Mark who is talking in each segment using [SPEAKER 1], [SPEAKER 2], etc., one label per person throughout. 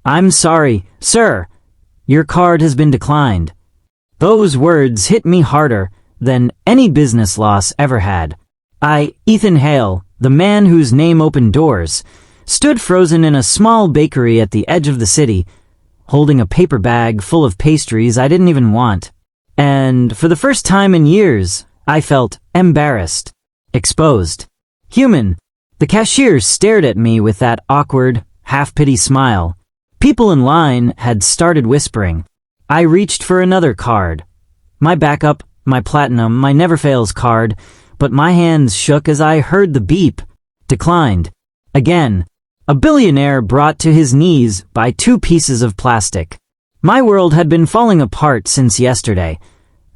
[SPEAKER 1] "I'm sorry, sir. Your card has been declined." Those words hit me harder than any business loss ever had. Ethan Hale, the man whose name opened doors, stood frozen in a small bakery at the edge of the city, holding a paper bag full of pastries I didn't even want. And for the first time in years, I felt embarrassed, exposed, human. The cashier stared at me with that awkward, half-pity smile. People in line had started whispering. I reached for another card. My backup, my platinum, my never-fails card, but my hands shook as I heard the beep. Declined. Again. A billionaire brought to his knees by 2 pieces of plastic. My world had been falling apart since yesterday.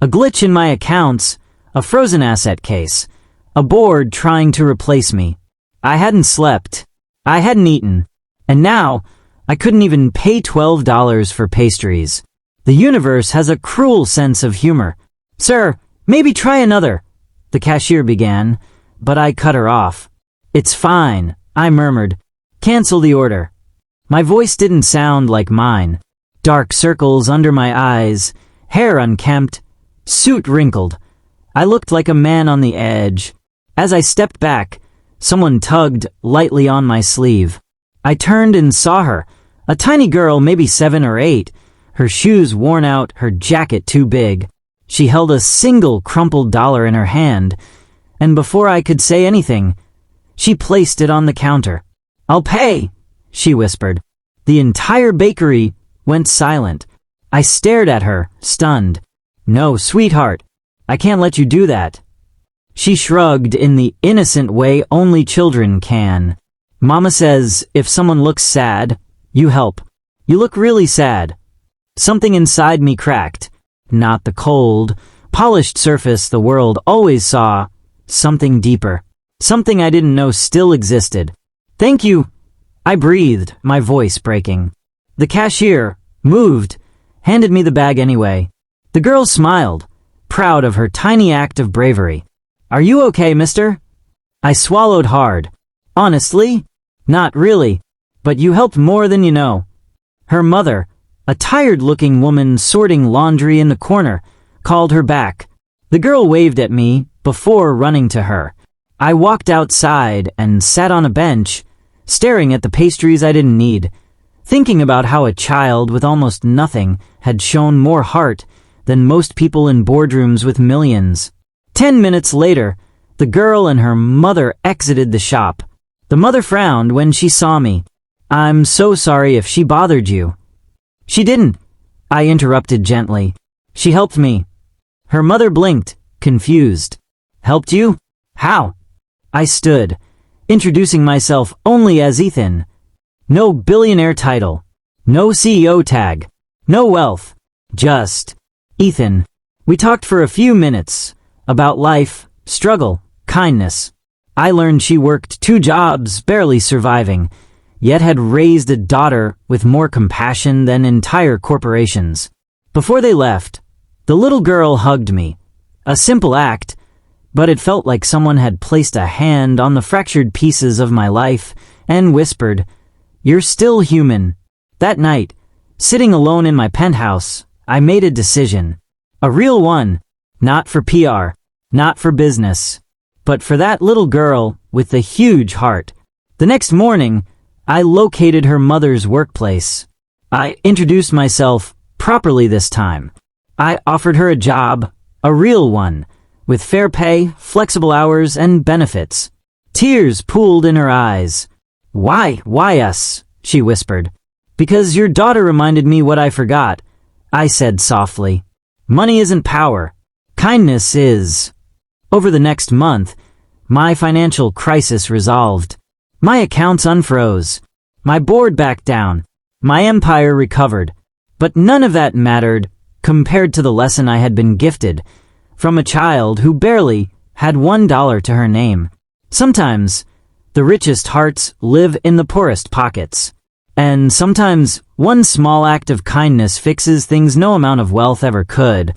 [SPEAKER 1] A glitch in my accounts, a frozen asset case, a board trying to replace me. I hadn't slept. I hadn't eaten. And now, I couldn't even pay $12 for pastries. The universe has a cruel sense of humor. "Sir, maybe try another," the cashier began, but I cut her off. "It's fine," I murmured. "Cancel the order." My voice didn't sound like mine. Dark circles under my eyes, hair unkempt, suit wrinkled. I looked like a man on the edge. As I stepped back, someone tugged lightly on my sleeve. I turned and saw her, a tiny girl, maybe 7 or 8, her shoes worn out, her jacket too big. She held a single crumpled dollar in her hand, and before I could say anything, she placed it on the counter. "I'll pay," she whispered. The entire bakery went silent. I stared at her, stunned. "No, sweetheart, I can't let you do that." She shrugged in the innocent way only children can. "Mama says if someone looks sad, you help. You look really sad." Something inside me cracked. Not the cold, polished surface the world always saw. Something deeper. Something I didn't know still existed. "Thank you," I breathed, my voice breaking. The cashier moved, handed me the bag anyway. The girl smiled, proud of her tiny act of bravery. "Are you okay, mister?" I swallowed hard. "Honestly? Not really. But you helped more than you know." Her mother, a tired-looking woman sorting laundry in the corner, called her back. The girl waved at me before running to her. I walked outside and sat on a bench, staring at the pastries I didn't need, thinking about how a child with almost nothing had shown more heart than most people in boardrooms with millions. 10 minutes later, the girl and her mother exited the shop. The mother frowned when she saw me. "I'm so sorry if she bothered you." "She didn't," I interrupted gently. "She helped me." Her mother blinked, confused. "Helped you? How?" I stood, introducing myself only as Ethan. No billionaire title, no CEO tag, no wealth, just Ethan. We talked for a few minutes about life, struggle, kindness. I learned she worked 2 jobs, barely surviving, yet had raised a daughter with more compassion than entire corporations. Before they left, the little girl hugged me. A simple act, but it felt like someone had placed a hand on the fractured pieces of my life and whispered, "You're still human." That night, sitting alone in my penthouse, I made a decision. A real one, not for PR, not for business, but for that little girl with the huge heart. The next morning, I located her mother's workplace. I introduced myself properly this time. I offered her a job, a real one, with fair pay, flexible hours, and benefits. Tears pooled in her eyes. Why us?" she whispered. "Because your daughter reminded me what I forgot," I said softly. "Money isn't power. Kindness is." Over the next month, my financial crisis resolved. My accounts unfroze. My board backed down. My empire recovered. But none of that mattered compared to the lesson I had been gifted from a child who barely had $1 to her name. Sometimes, the richest hearts live in the poorest pockets. And sometimes, one small act of kindness fixes things no amount of wealth ever could.